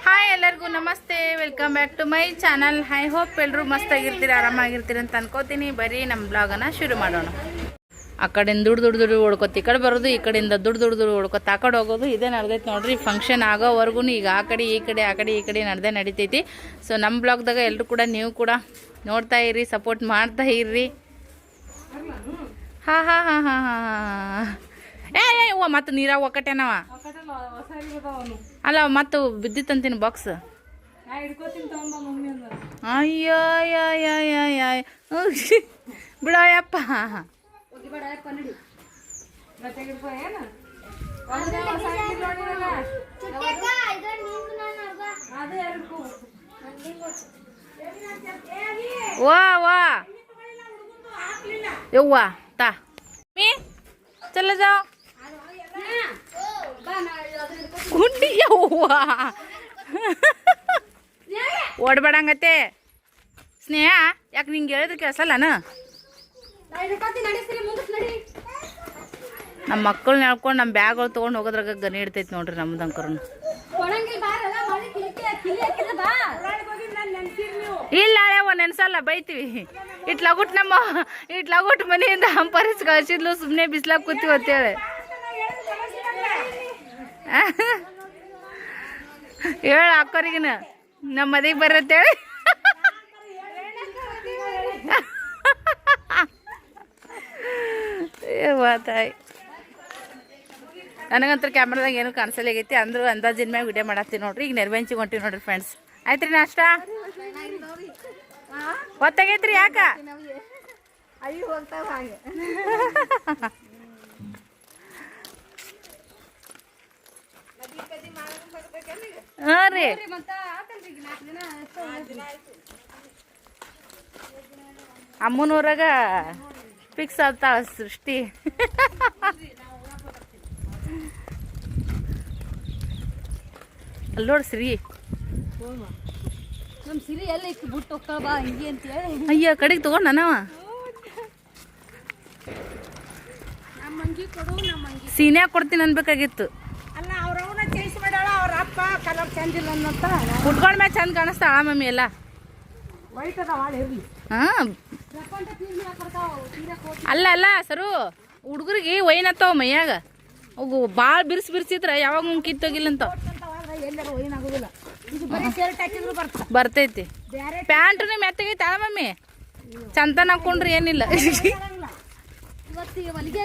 Hi ಎಲ್ಲರಿಗೂ ನಮಸ್ತೆ, welcome back to my channel. I hope ಎಲ್ಲರೂ ಮಸ್ತಾಗಿರ್ತೀರಿ, ಆರಾಮಾಗಿರ್ತೀರಿ ಅಂತ ಅನ್ಕೋತೀನಿ. ಬರೀ ನಮ್ಮ ಬ್ಲಾಗನ್ನು ಶುರು ಮಾಡೋಣ. ಆ ಕಡೆಯಿಂದ ದುಡ್ಡು ಓಡ್ಕೊತ ಈ ಕಡೆ ಬರೋದು, ಈ ಕಡೆಯಿಂದ ದುಡ್ಡು ಓಡ್ಕೊತ ಆ ಕಡೆ ಹೋಗೋದು, ಇದೇ ನಡೆದೈತೆ ನೋಡ್ರಿ. ಫಂಕ್ಷನ್ ಆಗೋವರೆಗೂ ಈಗ ಆ ಕಡೆ ಈ ಕಡೆ ನಡೀತೈತಿ. ಸೊ ನಮ್ಮ ಬ್ಲಾಗ್ದಾಗ ಎಲ್ಲರೂ ಕೂಡ ನೀವು ಕೂಡ ನೋಡ್ತಾ ಇರ್ರಿ, ಸಪೋರ್ಟ್ ಮಾಡ್ತಾ ಇರ್ರಿ. ಹಾ ಹಾ ಹಾ ಹಾ ಹಾ ಏ ಮತ್ತು ನೀರಾಗ ಒಕ್ಕಟೇನವ ಅಲ್ಲ, ಮತ್ತು ಬಿದ್ದಿತ್ತಂತೀನಿ ಬಾಕ್ಸ್. ಅಯ್ಯೋ ಬಿಡಯಪ್ಪ. ವಾ ವಾ ಯವ್ವ ತಾ ಮೀ ಚಲ್ಲ ಜಾओ ಗುಂಡಿ ಯವ್ವ ಓಡ್ಬೇಡಂಗತ್ತೆ. ಸ್ನೇಹ ಯಾಕೆ ನಿಂಗೆ ಹೇಳಿದ್ರೆ ಕೆಲಸಲ್ಲನ? ನಮ್ಮ ಮಕ್ಕಳನ್ನ ಹೇಳ್ಕೊಂಡು ನಮ್ಮ ಬ್ಯಾಗ್ಗಳು ತೊಗೊಂಡು ಹೋಗೋದ್ರಾಗ ಗನಿ ಇಡ್ತೈತಿ ನೋಡ್ರಿ ನಮ್ದು ಅಂಕರು. ಇಲ್ಲ ಹಳೆವ ನೆನ್ಸಲ್ಲ, ಬೈತೀವಿ. ಇಟ್ಲಾಗುಟ್ ಮನೆಯಿಂದ ಹಂಪರಿಸಿ ಕಳಿಸಿದ್ಲು, ಸುಮ್ಮನೆ ಬಿಸ್ಲಾಗ ಕೂತೀವಿ ಅಂತೇಳಿ ಹೇಳ ಅಕ್ಕರಿಗಿನ ನಮ್ಮ ಮದಿಗೆ ಬರತ್ತೇಳಿ. ತಾಯಿ ನನಗಂತ ಕ್ಯಾಮ್ರಾದಾಗ ಏನು ಕಾಣಿಸಲ್ಲ ಆಗೈತಿ, ಅಂದ್ರೂ ಅಂದಾಜಿನ ಮ್ಯಾಗ ವಿಡಿಯೋ ಮಾಡತ್ತೀವಿ ನೋಡ್ರಿ. ಈಗ ನೆರವೆಂಚಿಗೆ ಹೊಂಟಿವಿ ನೋಡ್ರಿ ಫ್ರೆಂಡ್ಸ್. ಆಯ್ತ್ರಿ ನಾಷ್ಟ ಹೊತ್ತಾಗೈತ್ರಿ? ಯಾಕ ಹಾಂ ರೀ, ಅಮ್ಮನೂರಾಗ ಫಿಕ್ಸ್ ಆಗ್ತಾಳ ಸೃಷ್ಟಿ. ಅಲ್ಲಿ ನೋಡಿ ಸಿರಿ, ನಮ್ಮ ಸಿರಿ ಎಲ್ಲ ಇತ್ತು ಬಿಟ್ಟು ಹೋಗ್ತಾಳ ಬಾ ಹಿಂಗೆ ಅಂತೇಳಿ. ಅಯ್ಯ ಕಡೆಗೆ ತಗೊಂಡ ನಾವ ಸೀನ್ಯಾಗ ಕೊಡ್ತೀನಿ ಅನ್ಬೇಕಾಗಿತ್ತು. ಅಲ್ಲ ಅವ್ರವನ್ನ ಚೇಂಜ್ ಮಾಡ್ಯಾಳ, ಅವ್ರ ಅಪ್ಪ ಕಲರ್ ಚೇಂಜ್ ಇಲ್ಲ ಅನ್ನತ್ತ ಕುಟ್ಕೊಂಡ ಮ್ಯಾಗ ಚಂದ ಕಾಣಿಸ್ತಾಳ ಮಮ್ಮಿ ಎಲ್ಲ. ವೈಟ್ ಅದ ಭಾಳ ಇರಲಿ. ಹಾಂ ಅಲ್ಲ ಸರು, ಹುಡುಗರಿಗೆ ವೈನ್ ಹತ್ತವ ಮೈಯಾಗ. ಅವು ಭಾಳ ಬಿರ್ಸಿದ್ರ ಯಾವಾಗ ಕಿತ್ತೋಗಿಲ್ಲ ಅಂತ ಎಲ್ಲರೂ ವೈನ್ ಆಗೋದಿಲ್ಲ. ಇದು ಬರೀ ಶರ್ಟ್ ಹಾಕಿದ್ರು ಬರ್ತೈತಿ. ಪ್ಯಾಂಟ್ನು ಮೆತ್ತಗೈತಿ ಅಲ್ಲ ಮಮ್ಮಿ, ಚಂತನ ಹಾಕೊಂಡ್ರಿ ಏನಿಲ್ಲ. ಇವತ್ತಿಗೆ ಹೊಲಿಗೆ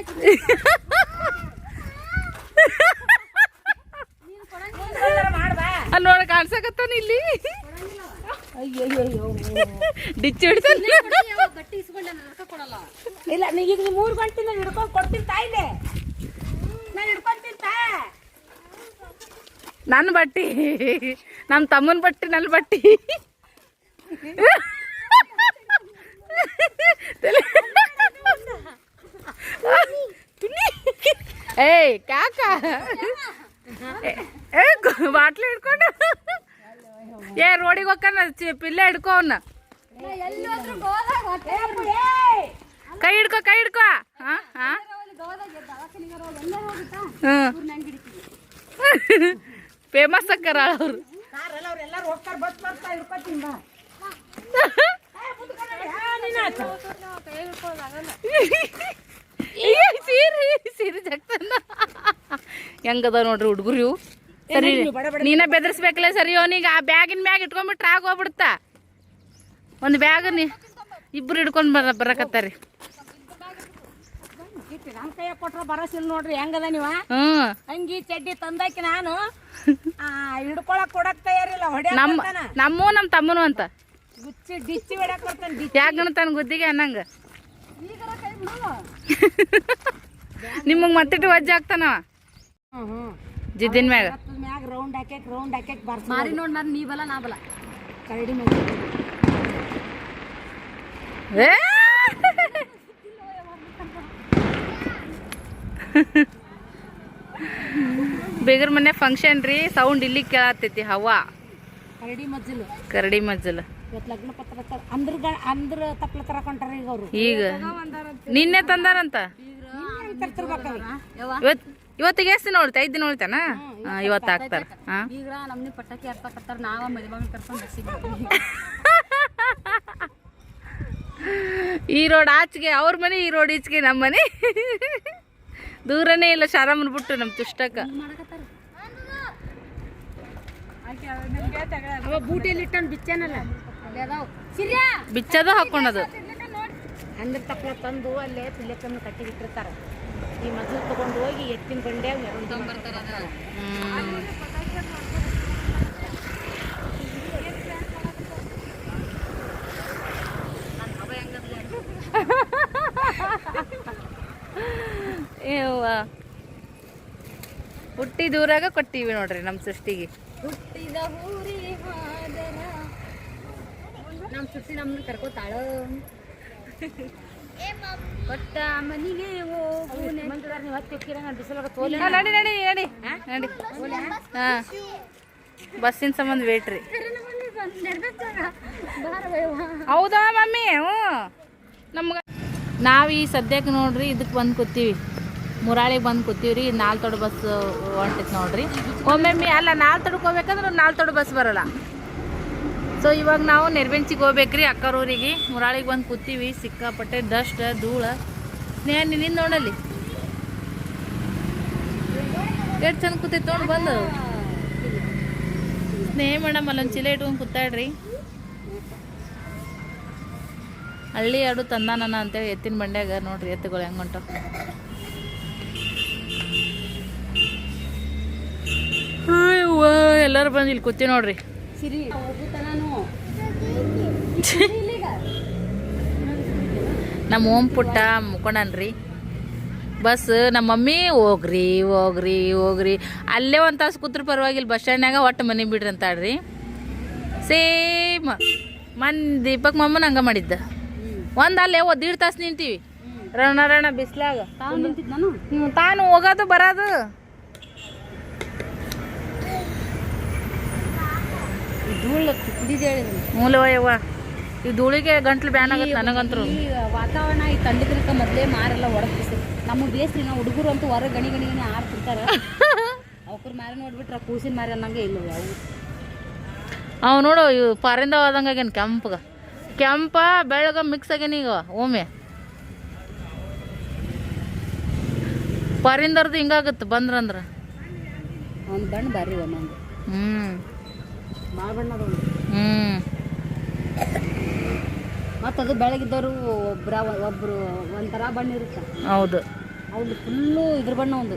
ಅಲ್ಲಿ ನೋಡಿ ಕಾಣ್ಸಕತ್ತಾನ ಇಲ್ಲಿ. ಡಿಚ್ಚಿ ಹಿಡ್ತಾನೆ. ಬಟ್ಟೆ ಇಸ್ಕೊಂಡೆ ನಾನು ಕೊಡಲ್ಲ. ಇಲ್ಲ ಈಗ 3 ಗಂಟೆ ನಾನು ಹಿಡ್ಕೊಂಡು ಕೊಡ್ತೀನಿ ತಾಯಿಲೆ, ನಾನು ಹಿಡ್ಕೊಂತೀನಿ ತಾ. ನನ್ನ ಬಟ್ಟಿ, ನಮ್ಮ ತಮ್ಮನ ಬಟ್ಟಿ, ನನ್ನ ಬಟ್ಟಿ. ಏಯ್ ಕಾಕ ಬಾಟ್ಲಿ ಹಿಡ್ಕೊಂಡು ರೋಡಿಗೆ ಹೋಗ್ತಾನ, ಪಿಲ್ಲೆ ಹಿಡ್ಕೊ ಅವನ್ನ. ಕೈ ಹಿಡ್ಕೊ. ಫೇಮಸ್ ಅಕ್ಕಾರ ಅವ್ರು. ಸೀರೆ ಜಗ್ತಾನ ಹೆಂಗದ ನೋಡ್ರಿ ಹುಡುಗರು ಇವು. ಸರಿ ನೀನ ಬೆದರ್ಸ್ಬೇಕಲ್ಲ ಸರಿ. ಅವನಿಗೆ ಆ ಬ್ಯಾಗಿನ ಮ್ಯಾಗ ಇಟ್ಕೊಂಡ್ಬಿಟ್ರೆ ಆಗೋಗ್ಬಿಡ್ತಾ. ಒಂದು ಬ್ಯಾಗ್ ಇಬ್ರು ಹಿಡ್ಕೊಂಡು ಬರಕತ್ತಾರಿ. ನಮ್ಮ ಕೈಯಾಗ ಕೊಟ್ರ ಬರಸಿಲ್ ನೋಡ್ರಿ ಹೆಂಗದ ನೀವ. ಅಂಗಿ ಚಡ್ಡಿ ತಂದಾಕಿ ನಾನು ಹಿಡ್ಕೊಳಕ್ ಕೊಡಕ್ ತಯಾರಿಲ್ಲ. ನಮ್ಮ ತಮ್ಮನು ಅಂತ ಗುಚ್ಚಿ ಡಿಚ್ಚಿ ಹೊಡ್ಯಾಕ್ ಬರ್ತಾನೆ. ಯಾಕನ ತನ್ನ ಗುದ್ದಿಗೆ ಅನ್ನಂಗ ನಿಮಗ್ ಮತ್ತಿಟ್ಟು ವಜ್ಜೆ ಆಗ್ತಾನವ ಜಿದ್ದಿನ ಮ್ಯಾಗ. ಮ್ಯಾಗ ರೌಂಡ್ ಹಾಕ್ಯಾಕ್ ಬರ್ಸ ಮಾರಿ ನೋಡ್. ನಾನು ನೀ ಬಲ ನಾ ಬಲ ಕರಡಿ ಮ್ಯಾಗ ಬೇಗರ ಮನೆ ಫಂಕ್ಷನ್ ರೀ. ಸೌಂಡ್ ಇಲ್ಲಿ ಕೇಳತ್ತೈತಿ. ಹವಾ ಕರಡಿ ಮಜ್ಜಲು ಲಗ್ನ ಪತ್ರ ಅಂದ್ರ ತಪ್ಲ ತರಕೊಂಟಾರ ಈಗ ಅವರು. ಈಗ ನಿನ್ನೆ ತಂದಾರಂತ. ಇವತ್ತಿಗೆ ಎಷ್ಟು ದಿನ ಉಳಿತ 5 ದಿನ ಉಳಿತಾನ ಇವತ್ತು ಹಾಕ್ತಾರ ಈಗ ನಮ್ನಿ ಪಟಾಕಿ ಹರ್ಸಕತ್ತಾರ ನಾವ ಮದುವೆ ಕರ್ಕೊಂಡ್ ಬಸ್ಸಿಗೆ ಈ ರೋಡ್ ಆಚೆಗೆ ಅವ್ರ ಮನೆ ಈ ರೋಡ್ ಈಚೆಗೆ ನಮ್ಮ ಮನೆ ದೂರನೇ ಇಲ್ಲ ಶಾರಮ್ಮನ ಬಿಟ್ಟು ನಮ್ಮ ತುಷ್ಟಕ್ಕ ಬೂಟಿಯಲ್ಲಿ ಇಟ್ಟೊಂದು ಬಿಚ್ಚನಲ್ಲ ಬಿಚ್ಚದ ಹಾಕೊಂಡದು ಅಂದ್ರ ತಪ್ಪಲ ತಂದು ಅಲ್ಲೇ ಪಿಲ್ಲೆಕ್ಕನ್ನು ಕಟ್ಟಿ ಇಟ್ಟಿರ್ತಾರ ಈ ಮದ್ಲು ತಗೊಂಡು ಹೋಗಿ ಎತ್ತಿನ ಬಂಡೆ ಹುಟ್ಟಿ ದೂರಾಗ ಕೊಟ್ಟಿವಿ ನೋಡ್ರಿ ನಮ್ಮ ಸೃಷ್ಟಿಗೆ ಹುಟ್ಟಿದ ಊರಿ ನಮ್ಮ ಸೃಷ್ಟಿ ನಮ್ಮನ್ನ ಕರ್ಕೋತಾಳ ಕೊಟ್ಟ ಮನಿಗೆ ನಡಿ ನಡಿ ನಡಿ ನಡಿ ಹಾ ಬಸ್ಸಿನ ಸಂಬಂಧ ವೇಟ್ರಿ ಹೌದಾ ಮಮ್ಮಿ ಹ್ಞೂ ನಮ್ಗೆ ನಾವು ಈ ಸದ್ಯಕ್ಕೆ ನೋಡ್ರಿ ಇದಕ್ಕೆ ಬಂದು ಕೂತೀವಿ ಮುರಾಳಿಗೆ ಬಂದು ಕೂತೀವಿ ರೀ 4 ತೊಡು ಬಸ್ ಹೊಂಟೈತೆ ನೋಡ್ರಿ ಒಮ್ಮೊಮ್ಮೆ ಅಲ್ಲ 4 ತೊಡಕ್ಕೆ ಹೋಗ್ಬೇಕಂದ್ರೆ 4 ತೊಡು ಬಸ್ ಬರೋಲ್ಲ ಸೊ ಇವಾಗ ನಾವು ನೆರ್ಬೆಂಚಿಗೆ ಹೋಗ್ಬೇಕ್ರಿ ಅಕ್ಕರೂರಿಗೆ ಮುರಾಳಿಗೆ ಬಂದು ಕೂತೀವಿ ಸಿಕ್ಕಾಪಟ್ಟೆ ಡಸ್ಟ್ ಧೂಳ ಸ್ನೇಹ ನಿನ್ನಿಂದ ನೋಡಲ್ಲಿ ಎಷ್ಟು ಚಂದ ಕೂತೈತೆ ನೋಡಿ ಬಂದು ಸ್ನೇಹ ಮೇಡಮ್ ಅಲ್ಲೊಂದು ಚೀಲ ಇಟ್ಕೊಂಡು ಕೂತಾಡ್ರಿ ಹಳ್ಳಿ ಆಡು ತಂದಾನ ಅಂತೇಳಿ ಎತ್ತಿನ ಬಂಡ್ಯಾಗ ನೋಡ್ರಿ ಎತ್ತುಗಳು ಹೆಂಗೆ ಹೊಂಟು ಎಲ್ಲರೂ ಬಂದು ಇಲ್ಲಿ ಕೂತೀವಿ ನೋಡ್ರಿ ನಮ್ಮ ಓಂ ಪುಟ್ಟ ಮುಕ್ಕೊಂಡನ್ರಿ ಬಸ್ ನಮ್ಮ ಮಮ್ಮಿ ಹೋಗ್ರಿ ಹೋಗ್ರಿ ಹೋಗ್ರಿ ಅಲ್ಲೇ ಒಂದು ತಾಸು ಕೂತ್ರು ಪರವಾಗಿಲ್ಲ ಬಸ್ ಸ್ಟ್ಯಾಂಡ್ನಾಗ ಒಟ್ಟು ಮನೆ ಬಿಡ್ರಿ ಅಂತಾಳ್ರಿ ಸೇಮ್ ದೀಪಕ್ ಮಮ್ಮನ ಹಂಗೆ ಮಾಡಿದ್ದ ಒಂದು ಅಲ್ಲೇ 1.5 ತಾಸು ನಿಂತೀವಿ ರಣ ಬಿಸ್ಲಾಗ ತಾನು ಹೋಗೋದು ಬರೋದು ಮೂಲವಯ್ಯವ್ವ ಈ ಧೂಳಿಗೆ ಗಂಟ್ಲು ಬ್ಯಾನ್ ಆಗತ್ತೆ ನನಗಂತರು ವಾತಾವರಣ ಈ ತಂಡಿದ್ರಕ ಮೊದಲೇ ಮಾರೆಲ್ಲ ಹೊರಗೆ ನಮಗೆ ಬೇಸ್ರಿ ನಾವು ಹುಡುಗರು ಅಂತೂ ಹೊರ ಗಣಿ ಆಡ್ತಿರ್ತಾರೆ ಅವ್ರ ಮಾರಿ ನೋಡ್ಬಿಟ್ರೆ ಕೂಸಿನ ಮಾರಿ ಅನ್ನಂಗೆ ಇಲ್ಲ ಅವು ನೋಡು ಇವು ಪಾರಿಂದ ಹೋದಂಗೆ ಆಗ್ಯಾನ ಕೆಂಪ ಬೆಳಗ ಮಿಕ್ಸ್ ಆಗ್ಯಾನ ಈಗ ಒಮ್ಮೆ ಪಾರಿಂದರ್ದು ಹಿಂಗಾಗತ್ತೆ ಬಂದ್ರಂದ್ರ ಒಂದು ಬಣ್ಣ ಬರ್ರಿ ಒಂದೊಂದು ಭಾಳ ಬಣ್ಣದ ಮತ್ತದು ಬೆಳಗಿದ್ದವರು ಒಬ್ರು ಒಂಥರ ಬಣ್ಣ ಇರುತ್ತೆ ಹೌದು ಅವ್ದು ಫುಲ್ಲು ಇದ್ರ ಬಣ್ಣ ಒಂದು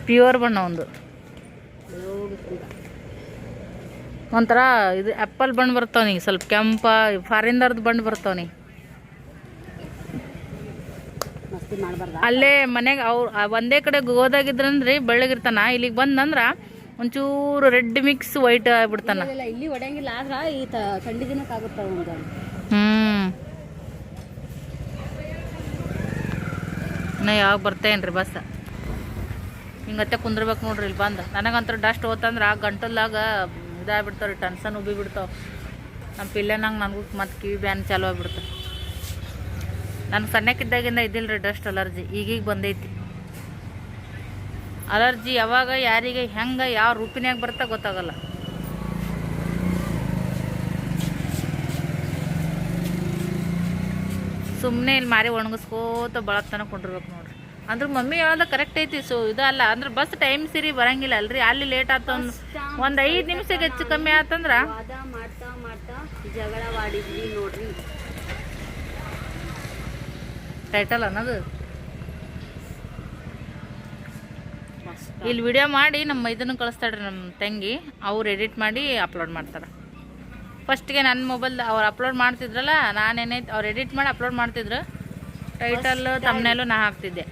ಪ್ಯೂರ್ ಬಣ್ಣ ಒಂದು ಒಂಥರ ಇದು ಆ್ಯಪಲ್ ಬಣ್ಣ ಬರ್ತಾವನಿ ಸ್ವಲ್ಪ ಕೆಂಪ ಫಾರಿಂದರ್ದು ಬಣ್ಣ ಬರ್ತಾವನಿ ಅಲ್ಲೇ ಮನೆಗೆ ಅವ್ರು ಒಂದೇ ಕಡೆ ಗೋದಾಗಿದ್ರಂದ್ರಿ ಬೆಳ್ಳಗಿರ್ತಾನ ಇಲ್ಲಿಗೆ ಬಂದಂದ್ರೆ ಒಂಚೂರು ರೆಡ್ ಮಿಕ್ಸ್ ವೈಟ್ ಆಗ್ಬಿಡ್ತಾನ ಇಲ್ಲಿ ಹೊಡೆಯಂಗಿಲ್ಲ ಆದ್ರ ಈ ಥಂಡಿ ದಿನಕ್ಕೆ ಆಗುತ್ತಾವ ಇನ್ನು ಯಾವಾಗ ಬರ್ತೇನ್ರಿ ಬಸ್ ಹಿಂಗತ್ತೆ ಕುಂದ್ರಬೇಕು ನೋಡ್ರಿ ಇಲ್ಲಿ ಬಂದು ನನಗಂತೂ ಡಸ್ಟ್ ಹೋತಂದ್ರೆ ಆ ಗಂಟಲ್ದಾಗ ಇದಾಗ್ಬಿಡ್ತಾವ್ರಿ ಟನ್ಸನ್ ಉಬ್ಬಿ ಬಿಡ್ತಾವ ನಮ್ಮ ಪಿಲ್ಲೆನಂಗೆ ನನಗೂ ಮತ್ತು ಕಿವಿ ಬ್ಯಾನ್ ಚಾಲು ಆಗ್ಬಿಡ್ತಾವೆ ನನಗೆ ಸಣ್ಣಕ್ಕಿದ್ದಾಗಿಂದ ಇದ್ದಿಲ್ಲ ರೀ ಡಸ್ಟ್ ಅಲರ್ಜಿ ಈಗೀಗ ಬಂದೈತಿ ಅಲರ್ಜಿ ಯಾವಾಗ ಯಾರಿಗೆ ಹೆಂಗೆ ಯಾವ ರೂಪಿನ್ಯಾಗ ಬರ್ತಾ ಗೊತ್ತಾಗಲ್ಲ ಸುಮ್ಮನೆ ಇಲ್ಲಿ ಮಾರಿ ಒಣಗಿಸ್ಕೋತ ಬಳಕ್ತನ ಕೊಂಡಿರ್ಬೇಕು ನೋಡ್ರಿ ಅಂದ್ರೆ ಮಮ್ಮಿ ಯಾವ್ದು ಕರೆಕ್ಟ್ ಐತಿ ಸೊ ಇದಲ್ಲ ಅಂದ್ರೆ ಬಸ್ ಟೈಮ್ ಸರಿ ಬರಂಗಿಲ್ಲ ಅಲ್ರಿ ಅಲ್ಲಿ ಲೇಟ್ ಆತ ಒಂದು 5 ನಿಮಿಷಕ್ಕೆ ಹೆಚ್ಚು ಕಮ್ಮಿ ಆತಂದ್ರೆ ಮಾಡ್ತಾ ಜಗಳವಾಡಿದ್ವಿ ನೋಡ್ರಿ ಟೈಟಲ್ ಅನ್ನೋದು ಇಲ್ಲಿ ವಿಡಿಯೋ ಮಾಡಿ ನಮ್ಮ ಇದನ್ನು ಕಳಿಸ್ತಾಳ್ರಿ ನಮ್ಮ ತಂಗಿ ಅವ್ರು ಎಡಿಟ್ ಮಾಡಿ ಅಪ್ಲೋಡ್ ಮಾಡ್ತಾರೆ ಫಸ್ಟ್ಗೆ ನನ್ನ ಮೊಬೈಲ್ ಅವ್ರು ಅಪ್ಲೋಡ್ ಮಾಡ್ತಿದ್ರಲ್ಲ ನಾನೇನೈತೆ ಅವ್ರು ಎಡಿಟ್ ಮಾಡಿ ಅಪ್ಲೋಡ್ ಮಾಡ್ತಿದ್ರು ಟೈಟಲ್ ತಮ್ಮನೇಲೂ ನಾ ಹಾಕ್ತಿದ್ದೆ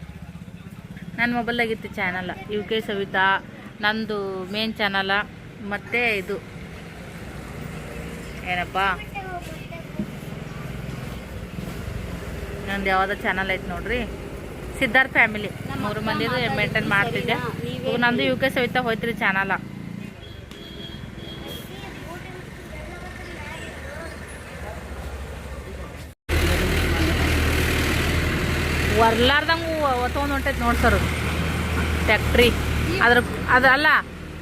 ನನ್ನ ಮೊಬೈಲ್ದಾಗಿತ್ತು ಚಾನಲ್ UK ಸವಿತಾ ನಂದು ಮೇನ್ ಚಾನಲ ಮತ್ತು ಇದು ಏನಪ್ಪ ನಂದು ಯಾವುದೋ ಚಾನಲ್ ಐತೆ ನೋಡ್ರಿ ಸಿದ್ಧಾರ್ಥ ಫ್ಯಾಮಿಲಿ 3 ಮಂದಿದು ಮೇಂಟೈನ್ ಮಾಡ್ತಿದ್ದೆ ಈಗ ನಂದು UK ಸವಿತಾ ಹೋಯ್ತ್ರಿ ಚಾನಲ ವರ್ಲಾರ್ದಂಗೆ ತೊಗೊಂಡು ಹೊಂಟೈತೆ ನೋಡಿ ಸರ್ ಟ್ಯಾಕ್ಟ್ರಿ ಅದಲ್ಲ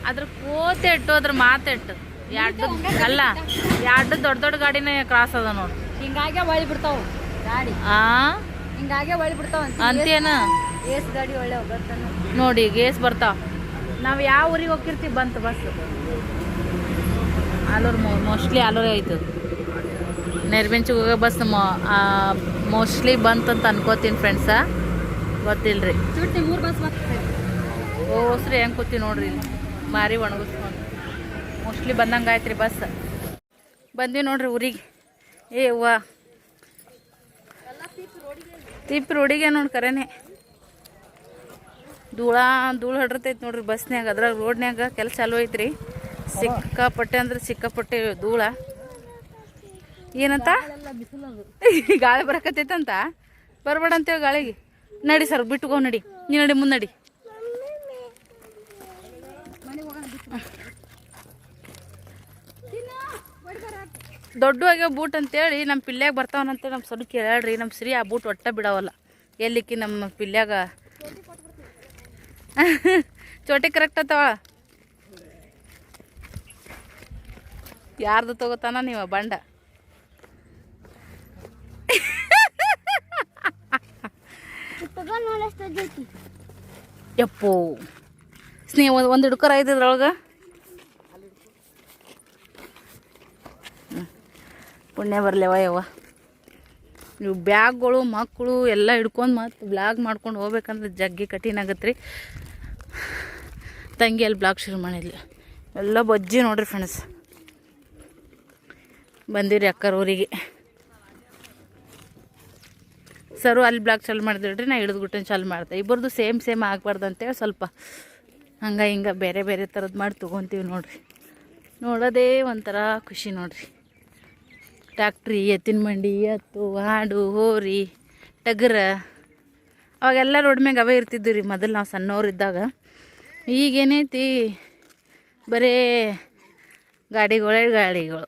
ಅದ್ರ ಕೋತೆ ಇಟ್ಟು ಅದ್ರ ಮಾತೆಟ್ಟು ಎರಡು ಅಲ್ಲ ಎರಡು ದೊಡ್ಡ ದೊಡ್ಡ ಗಾಡಿನೇ ಕ್ರಾಸ್ ಅದ ನೋಡು. ಹಿಂಗಾಗೆ ಒಳ್ಳಿ ಬಿಡ್ತಾವ ಗಾಡಿ, ಹಿಂಗಾಗೆ ಒಳ್ಳಿ ಬಿಡ್ತಾವ ಅಂತೇನ. ಏಸ್ ಗಾಡಿ ಒಳ್ಳೆ ಹೋಗ್ತಾನ ನೋಡಿ ಗೇಸ್ ಬರ್ತಾವ. ನಾವು ಯಾವ ಊರಿಗೆ ಹೋಗಿರ್ತೀವಿ ಬಂತು ಬಸ್. ಆಲೂರು ಮೋಸ್ಟ್ಲಿ ಆಲೂರೇ ಐತು. ನೆರ್ಬೆಂಚಿಗೆ ಹೋಗೋ ಬಸ್ ಮೋಸ್ಟ್ಲಿ ಬಂತಂತ ಅನ್ಕೋತೀನಿ ಫ್ರೆಂಡ್ಸ, ಗೊತ್ತಿಲ್ರಿ. ಚುಟ್ಟಿ 3 ಬಸ್ ಬರ್ತದೆ. ಓಸ್ರಿ ಹೆಂಗೆ ಕೂತೀವಿ ನೋಡ್ರಿ ಇಲ್ಲಿ ಮಾರಿ ಒಣಗಿಸ್ಕೊಂಡು. ಮೋಸ್ಟ್ಲಿ ಬಂದಂಗೆ ಆಯ್ತು ರೀ ಬಸ್. ಬಂದ್ವಿ ನೋಡ್ರಿ ಊರಿಗೆ. ಅವ್ವ ತಿಪ್ಪಿ ರೋಡಿಗೆ ನೋಡಿ ಕರೆನೇ ಧೂಳು ಹಡ್ರತೈತಿ ನೋಡ್ರಿ ಬಸ್ನ್ಯಾಗ. ಅದ್ರಾಗ ರೋಡ್ನ್ಯಾಗ ಕೆಲಸ ಚಾಲು ಐತ್ರಿ. ಸಿಕ್ಕಾಪಟ್ಟೆ ಅಂದ್ರೆ ಸಿಕ್ಕಾಪಟ್ಟೆ ಧೂಳ. ಏನಂತ ಗಾಳಿ ಬರಕತ್ತೈತಂತ ಬರ್ಬೇಡ ಅಂತೇಳಿ ಗಾಳಿಗೆ. ನಡಿ ಸರ್ ಬಿಟ್ಟುಕೋ, ನಡಿ ನೀ ನಡಿ ಮುನ್ನಡಿ. ದೊಡ್ಡ ಆಗ್ಯಾವ ಬೂಟ್ ಅಂತೇಳಿ ನಮ್ಮ ಪಿಲ್ಯಾಗ ಬರ್ತಾವನಂತೇಳಿ ನಮ್ಮ ಸ್ವಲ್ಪ ಕೇಳ್ರಿ. ನಮ್ಮ ಶ್ರೀ ಆ ಬೂಟ್ ಒಟ್ಟ ಬಿಡವಲ್ಲ. ಎಲ್ಲಿಕ್ಕಿ ನಮ್ಮ ಪಿಲ್ಯಾಗ ಚೋಟಿ ಕರೆಕ್ಟ್ ಅತ್ತವ. ಯಾರ್ದು ತಗೋತಾನ ನೀವು ಬಂಡ? ಯಪ್ಪೋ ಸ್ನೇಹ ಒಂದು ಹಿಡ್ಕೊರ ಐದ್ರೊಳಗೆ. ಪುಣ್ಯ ಬರಲಿವ ಯವ್ವ. ನೀವು ಬ್ಯಾಗ್ಗಳು ಮಕ್ಕಳು ಎಲ್ಲ ಹಿಡ್ಕೊಂಡು ಮತ್ತು ಬ್ಲಾಗ್ ಮಾಡ್ಕೊಂಡು ಹೋಗ್ಬೇಕಂದ್ರೆ ಜಗ್ಗಿ ಕಠಿಣ ಆಗತ್ತೆ ರೀ. ತಂಗಿ ಅಲ್ಲಿ ಬ್ಲಾಗ್ ಶುರು ಮಾಡಿದ್ಲಿ. ಎಲ್ಲ ಬಜ್ಜಿ ನೋಡ್ರಿ ಫ್ರೆಂಡ್ಸ್. ಬಂದಿರಿ ಅಕ್ಕರ ಊರಿಗೆ. ಸರು ಅಲ್ಲಿ ಬ್ಲಾಗ್ ಚಾಲು ಮಾಡಿದ್ರಿ, ನಾ ಹಿಡಿದು ಗುಟ್ಟನ್ ಚಾಲು ಮಾಡ್ದೆ. ಇಬ್ಬರದು ಸೇಮ್ ಆಗಬಾರ್ದು ಅಂತೇಳಿ ಸ್ವಲ್ಪ ಹಂಗೆ ಹಿಂಗೆ ಬೇರೆ ಬೇರೆ ಥರದ್ದು ಮಾಡಿ ತೊಗೊತೀವಿ ನೋಡ್ರಿ. ನೋಡೋದೇ ಒಂಥರ ಖುಷಿ ನೋಡ್ರಿ. ಟ್ಯಾಕ್ಟ್ರಿ, ಎತ್ತಿನ ಮಂಡಿ, ಎತ್ತು, ಹಾಡು, ಹೋರಿ, ಟಗರ ಅವಾಗೆಲ್ಲ ರೋಡ್ ಮ್ಯಾಗ ಅವೇ ಇರ್ತಿದ್ವಿ ರೀ ಮೊದಲು ನಾವು ಸಣ್ಣವ್ರಿದ್ದಾಗ. ಈಗೇನೈತಿ ಬರೇ ಗಾಡಿಗಳು.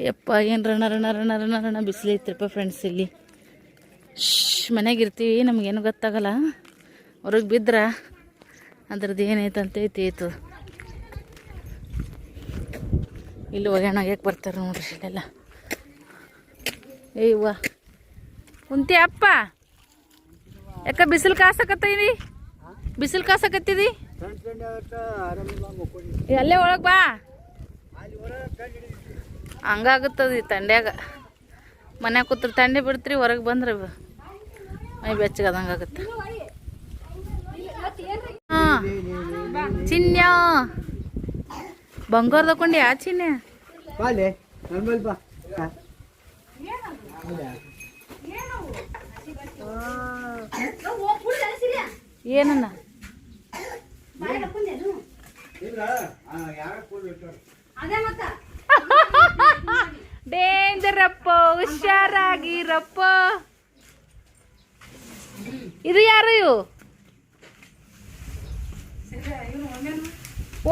ಯಪ್ಪ ಏನು ರಣ ಬಿಸಿಲೈತ್ರಪ್ಪ ಫ್ರೆಂಡ್ಸ್. ಇಲ್ಲಿ ಮನೆಗೆ ಇರ್ತೀವಿ, ನಮಗೇನು ಗೊತ್ತಾಗಲ್ಲ. ಹೊರಗೆ ಬಿದ್ರೆ ಅದ್ರದ್ದು ಏನೈತಂತೈತಿ ಐತು. ಇಲ್ಲಿ ಒಗ್ಯಾಣ ಯಾಕೆ ಬರ್ತಾರೆ ನೋಡ್ರಿ ಇಲ್ಲೆಲ್ಲ. ಏಯ್ವ ಕುಂತಿ ಅಪ್ಪ ಯಾಕ ಬಿಸಿಲು ಕಾಸಕತ್ತೀವಿ? ಬಿಸಿಲು ಕಾಸಕತ್ತಿದಿ ಅಲ್ಲೇ ಒಳಗೆ ಬಾ. ಹಂಗಾಗುತ್ತದ ತಂಡ್ಯಾಗ. ಮನ್ಯಾಗ ಕೂತ್ರೆ ತಂಡಿ ಬಿಡ್ತೀರಿ, ಹೊರಗೆ ಬಂದ್ರೆ ಮೈ ಬೆಚ್ಚಗದಂಗೆ ಆಗುತ್ತೆ. ಚಿನ್ಯ ಬಂಗಾರ ತಗೊಂಡು ಯಾ ಚಿನ್ಯ ಏನನ್ನ ಡೇಂಜರಪ್ಪ, ಹುಷಾರಾಗಿರಪ್ಪ. ಇದು ಯಾರು? ಇವು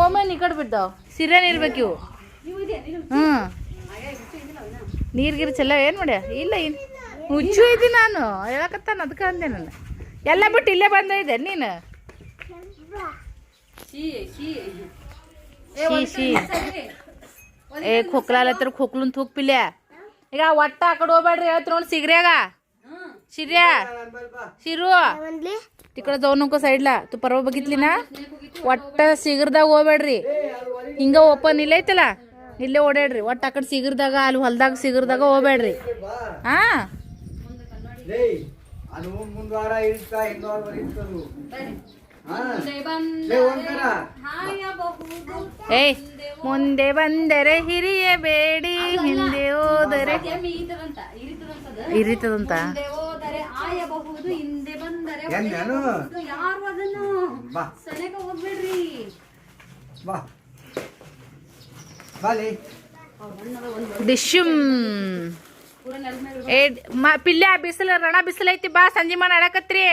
ಓಮೇನ್ ಈ ಕಡೆ ಬಿದ್ದಾವ. ಸಿರೇನ್ ಇರ್ಬೇಕು ಇವು. ನೀರ್ಗಿರು ಚೆಲ್ಲ ಏನು ಮಾಡ್ಯ? ಇಲ್ಲ ಹುಚ್ಚು ಇದ್ದಿ ನಾನು ಹೇಳಕತ್ತಾನ, ಅದಕ್ಕೆ ಅಂದೆ ನಾನು. ಎಲ್ಲ ಬಿಟ್ಟು ಇಲ್ಲೇ ಬಂದ ಇದೆ ನೀನು. ಶೀ ಖೋಕ್ಲಾಲತ್ರ ಖೋಕ್ಲುನ್ ಥೂಕ್ ಪಿಲ್ಯ. ಈಗ ಒಟ್ಟ ಆ ಕಡೆ ಹೋಗ್ಬೇಡ್ರಿ ಹೇಳ್ತಿ ನೋಡಿ. ಸಿಗ್ರ್ಯಾಗ ಶಿರು तिकडे जाऊ नको साईडला. तू परवा बघितली ना वाट्ट सिगरದಾಗ ಹೋಗ್ಬೇಡ್ರಿ. ಹಿಂಗ ಓಪನ್ ಇಲ್ಲ ಐತಲ್ಲ ಇಲ್ಲೇ ಓಡಾಡ್ರಿ. ಒಟ್ಟ ಆ ಕಡೆ ಸಿಗರ್ದಾಗ ಅಲ್ಲಿ ಹೊಲದಾಗ ಸಿಗರ್ದಾಗ ಹೋಗ್ಬೇಡ್ರಿ. ಹಾ ಏಯ್ ಮುಂದೆ ಬಂದರೆ ಹಿರಿಯಬೇಡಿ, ಹಿಂದೆ ಹೋದರೆ ಇರಿತದಂತ. ಡಿಶುಮ್ ಪಿಲ್ಯ ಬಿಸಿಲು ರಣ ಬಿಸಿಲು ಐತಿ. ಬಾ ಸಂಜೆ ಮಾಡಿ ಆಡಕತ್ರಿ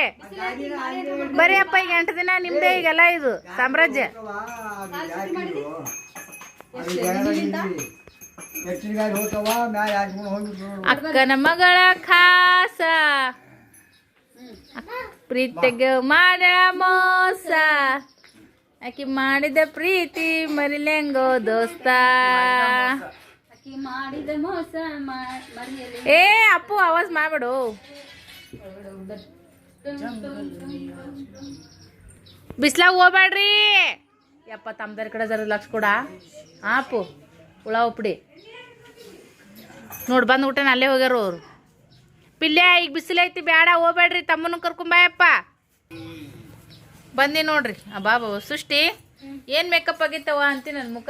ಬರೀ ಅಪ್ಪ. ಈಗ 8 ದಿನ ನಿಮ್ದೇ ಈಗೆಲ್ಲ ಇದು ಸಾಮ್ರಾಜ್ಯ. ಎತ್ತಿನ ಗಾಡಿ ಹೋಗ್ತಾವ ಮ್ಯಾಲ ಯಾಜ್ಕೊಂಡು ಹೋಗ್ಬಿಟ್ಟು ನೋಡು. ಅಕ್ಕನ ಮಗಳ ಖಾಸ ಪ್ರೀತಿಗೆ ಮಾಡ ಮೋಸ ಆಕಿ ಮಾಡಿದ ಪ್ರೀತಿ ಮರಿಲೆಂಗೋ ದೋಸ್ತ. ಆಕಿ ಮಾಡಿದ ಮೋಸ ಮರಿಯಲಿ. ಏ ಅಪ್ಪು ಆವಾಜ್ ಮಾಡ್ಬಿಡು. ಬಿಸ್ಲಾಗ ಹೋಗ್ಬೇಡ್ರಿ ಯಪ್ಪ. ತಮ್ಮದರ ಕಡೆ ಜರ ಲಕ್ಷ ಕೊಡ ಅಪ್ಪು. ಹುಳ ಉಪ್ಡಿ ನೋಡಿ ಬಂದು ಊಟನ ಅಲ್ಲೇ ಹೋಗ್ಯಾರ ಅವ್ರು. ಪಿಲ್ಲೆ ಈಗ ಬಿಸಿಲೈತಿ ಬೇಡ ಹೋಗ್ಬೇಡ್ರಿ ತಮ್ಮನ್ನು ಕರ್ಕೊಂಬಾಯಪ್ಪ. ಬಂದಿ ನೋಡ್ರಿ ಬಾಬು ಸೃಷ್ಟಿ ಏನು ಮೇಕಪ್ ಆಗಿತ್ತವ ಅಂತೀನಿ ನನ್ನ ಮುಖ.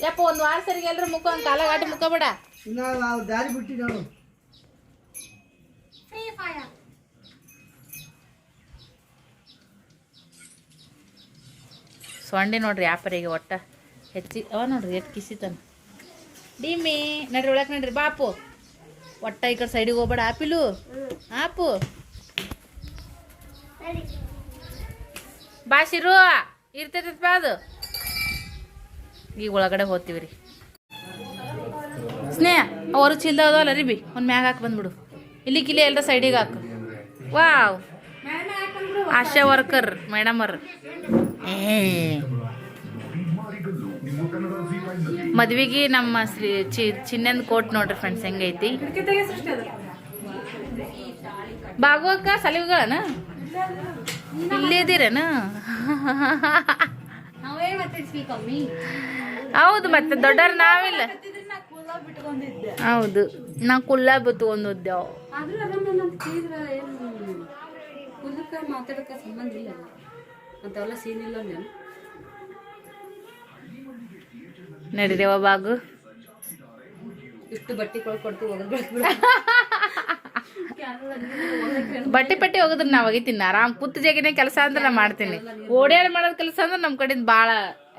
ಯಪ್ಪ ಒಂದು ವಾರ ಸರಿಗೆ ಎಲ್ರ ಮುಖ ಒಂದು ಕಾಲ ಗಾಟಿ ಮುಖ ಬೇಡ. ಇನ್ನ ನಾವು ದಾರಿ ಬಿಟ್ಟಿ ನಾವು ಸೊಂಡಿ ನೋಡ್ರಿ ಯಾಪರಿಗೆ ಒಟ್ಟ ಹೆಚ್ಚಿ ಅವ ನೋಡ್ರಿ ಎಷ್ಟು ಕಿಸಿತಾನ. ಡಿಮಿ ನಡ್ರಿ ಒಳಕ್ಕೆ ನಡ್ರಿ ಬಾಪು. ಒಟ್ಟ ಈ ಕಡೆ ಸೈಡಿಗೆ ಹೋಗ್ಬೇಡ ಆಪಿಲು ಆಪು. ಬಾಸಿರು ಇರ್ತೈತಿ ಬಾ ಅದು. ಈಗ ಒಳಗಡೆ ಹೋಗ್ತೀವಿ ರೀ. ಸ್ನೇಹ ಅವ್ರಿಗೆ ಚಿಲ್ದ ಅದಾವಲ್ಲ ರೀ ಬಿ ಒಂದು ಮ್ಯಾಗ ಹಾಕಿ ಬಂದ್ಬಿಡು. ಇಲ್ಲಿ ಕಿಲ್ಲಿ ಎಲ್ಲರ ಸೈಡಿಗೆ ಹಾಕು. ವಾವ್ ಆಶಾ ವರ್ಕರ್ ಮೇಡಮ್ ಅವ್ರ ಮದ್ವಿಗೆ ನಮ್ಮ ಚಿನ್ನಂದ ಕೋಟ್ ನೋಡ್ರಿ ಫ್ರೆಂಡ್ಸ್ ಹೆಂಗೈತಿ. ಬಾಗುವಕ್ಕ ಸಲಿವುಗಳನ ಇಲ್ಲೇ ಇದೀರೇನ? ಹೌದು ಮತ್ತೆ ದೊಡ್ಡವ್ರು ನಾವಿಲ್ಲ. ಹೌದು ನಾ ಕುಲ್ಲ ಬತ್ಕೊಂಡೋದ್ದೇವು. ಮಾತಾಡಕ್ಕೆ ಸಂಬಂಧ ಇಲ್ಲ ಅಂತೆಲ್ಲ ಸೀನ್ ಇಲ್ಲ. ನಡೀರೇವ ಬಾಗು. ಇಷ್ಟು ಬಟ್ಟೆ ಕೊಡ್ತೀವಿ ಬಟ್ಟೆ ಪಟ್ಟಿ ಹೋಗಿದ್ರೆ ನಾವು ಒಗಿತೀನಿ ಆರಾಮ್ ಕೂತ್ ಜಾಗಿನೇ ಕೆಲಸ ಅಂದ್ರೆ ನಾ ಮಾಡ್ತೀನಿ. ಓಡಾಡಿ ಮಾಡೋದ್ ಕೆಲಸ ಅಂದ್ರೆ ನಮ್ಮ ಕಡೆಯಿಂದ ಭಾಳ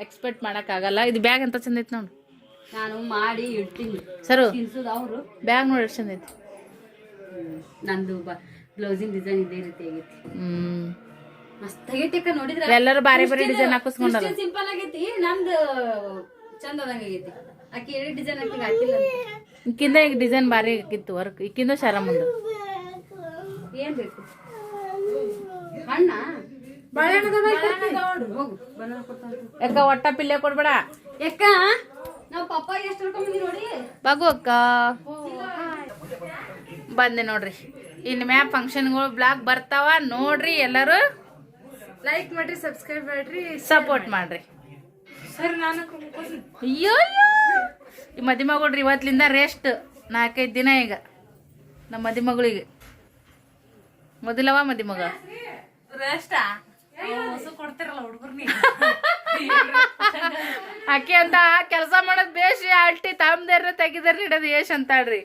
ಎಕ್ಸ್ಪೆಕ್ಟ್ ಆಗಲ್ಲ. ಇದು ಬ್ಯಾಗ್ ಅಂತ ಚಂದ ಐತಿ ನೋಡು. ನಾನು ಮಾಡಿ ಇಡ್ತೀನಿ ಸರು ಅವರು ಬ್ಯಾಗ್ ನೋಡಿ ಎಷ್ಟು ಚಂದ ಐತಿ. ನಂದು ಬ್ಲೌಸಿನ ಡಿಸೈನ್ ಇದೇ ರೀತಿ ಆಗೈತಿ. ಮಸ್ತ್ ಆಗೈತಿ ಅಕ್ಕ. ನೋಡಿದ್ರ ಎಲ್ಲರೂ ಬಾರಿ ಬಾರಿ ಡಿಸೈನ್ ಹಾಕಿಸ್ಕೊಂಡಾರ. ಸಿಂಪಲ್ ಆಗೈತಿ. ನಂದು ಚಂದ ಅದಂಗ ಆಗೈತಿ. ಆಕಿ ಎಡಿ ಡಿಸೈನ್ ಆಕಿ ಹಾಕಿಲ್ಲ. ಈಕಿಂದ ಈಗ ಡಿಸೈನ್ ಬಾರಿ ಆಗಿತ್ತು ವರ್ಕ್. ಈಕಿಂದ ಶಾರ ಮುಂದೆ ಏನ್ ಬೇಕು? ಹಣ್ಣ ಹೋಗು ಬನಾನ ಕೊಡ್ತಾನ. ಯಾಕ ಒಟ್ಟ ಪಿಲ್ಲೆ ಕೊಡ್ಬೇಡ ಯಾಕ. ನಾವು ಪಪ್ಪ ಎಷ್ಟು ಹಿಡ್ಕೊಂಡ್ಬಂದಿ ನೋಡಿ. ಬಾಗು ಅಕ್ಕ ಬಂದೆ ನೋಡ್ರಿ. ಇನ್ನು ಮ್ಯಾ ಫಂಕ್ಷನ್ಗಳು ಬ್ಲಾಗ್ ಬರ್ತಾವ ನೋಡ್ರಿ. ಎಲ್ಲರೂ ಲೈಕ್ ಮಾಡ್ರಿ, ಸಬ್ಸ್ಕ್ರೈಬ್ ಮಾಡ್ರಿ, ಸಪೋರ್ಟ್ ಮಾಡ್ರಿ. ಸರ್ ನಾನು ಅಯ್ಯೋ ಈ ಮದಿ ಮಗಳ್ರಿ ಇವತ್ತಿಂದ ರೆಸ್ಟ್ 4-5 ದಿನ. ಈಗ ನಮ್ಮ ಮದಿ ಮಗಳಿಗೆ ಮೊದಲವ ಮದಿ ಮಗ ರೆಸ್ಟಾ ಕೊಡ್ತಿರಲ್ಲ ಹುಡುಗರ್ನಿ. ಆಕೆ ಅಂತ ಕೆಲಸ ಮಾಡೋದ್ ಬೇಷ್ ಅಲ್ಟಿ ತಾಮ್ದಾರ ತೆಗಿದಾರ ಹಿಡೋದು ಏಷ್ ಅಂತಾಳ್ರಿ.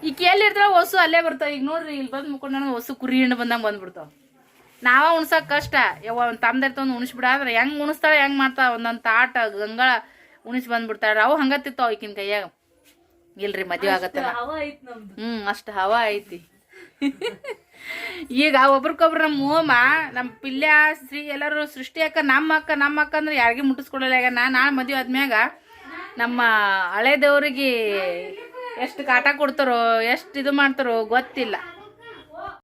ಈಗ ಎಲ್ಲಿ ಇರ್ತಾವ ಹೊಸು ಅಲ್ಲೇ ಬರ್ತಾವ. ಈಗ ನೋಡ್ರಿ ಇಲ್ಲಿ ಬಂದು ಮುಕ್ಕೊಂಡು ಹೊಸು ಕುರಿ ಹಿಂಡು ಬಂದಂಗೆ ಬಂದ್ಬಿಡ್ತಾವ. ನಾವ ಉಣ್ಸಕ್ ಕಷ್ಟ. ಯಾವ ಒಂದು ತಾಮ್ದಾರ ತೊಂದು ಉಣಿಸ್ಬಿಡ ಅಂದ್ರೆ ಹೆಂಗ್ ಉಣಿಸ್ತಾಳೆ ಹೆಂಗ್ ಮಾಡ್ತಾವ. ಒಂದೊಂದು ತಾಟ ಗಂಗಳ ಉಣಿಸಿ ಬಂದ್ಬಿಡ್ತಾಳ್ರಿ. ಅವು ಹಂಗತ್ತಿತ್ತಾವ ಈಕಿನ ಕೈಯಾಗ. ಇಲ್ರಿ ಮದ್ವೆ ಆಗತ್ತಲ್ಲ. ಅಷ್ಟು ಹವಾ ಐತಿ. ಈಗ ಒಬ್ರಿಗೊಬ್ರು ನಮ್ಮ ಹೋಮ ನಮ್ಮ ಪಿಲ್ಯ ಶ್ರೀ ಎಲ್ಲರೂ ಸೃಷ್ಟಿ ಅಕ್ಕ ನಮ್ಮ ಅಕ್ಕ ಅಂದ್ರೆ ಯಾರಿಗೆ ಮುಟ್ಟಿಸ್ಕೊಡಲ್ಲ. ಈಗ ನಾಳೆ ಮದುವೆ ಆದ್ಮ್ಯಾಗ ನಮ್ಮ ಹಳೆ ದೇವ್ರಿಗೆ ಎಷ್ಟು ಕಾಟ ಕೊಡ್ತಾರೋ ಎಷ್ಟು ಇದು ಮಾಡ್ತಾರೋ ಗೊತ್ತಿಲ್ಲ.